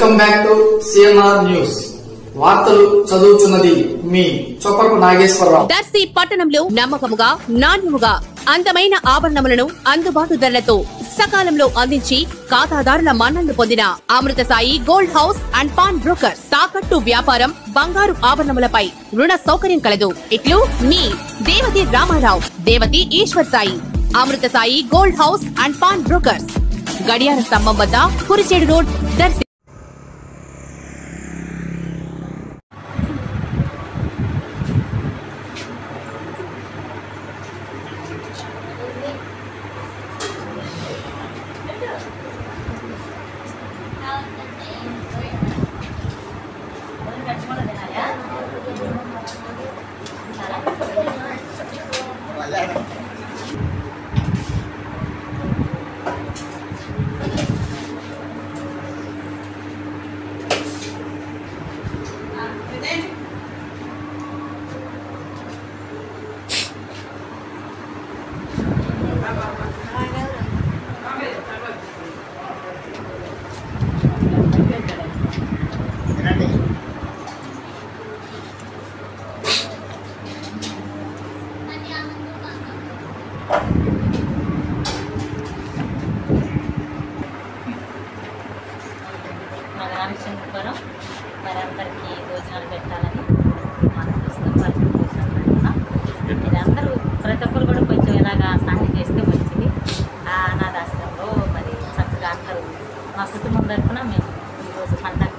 Welcome back to CNR news. వార్తలు చదువుతున్నది మీ చొప్పకు నాగేశ్వరరావు. దర్శి పట్టణంలో నమ్మకముగా నాణ్యముగా అందమైన ఆభరణములను అందుబాటు ధరలతో సకాలంలో అందించి ఖాతాదారుల మన్ననలు పొందిన Amrutha Sai gold house and pawn broker. తాకట్టు వ్యాపారం, బంగారు ఆభరణములపై రుణ సౌకర్యం కలదు. ఇట్లు మీ Devathi Ramarao, Devathi Eshwar Sai. Amrutha Sai gold house and pawn broker, గడియార స్తంభం వద్ద కురిచేడు రోడ్, దర్శి. మగరామచంద్రపురం మరందరికీ భోజనాలు పెట్టాలని మనం చూస్తాం. మీరందరూ ప్రతి ఒక్కరు కూడా కొంచెం ఇలాగా సహాయం చేస్తే మంచిది. ఆ అనాథాశ్రమంలో మరి చక్కగా అందరూ మా కుటుంబం తరఫున మేము ఈరోజు పండగ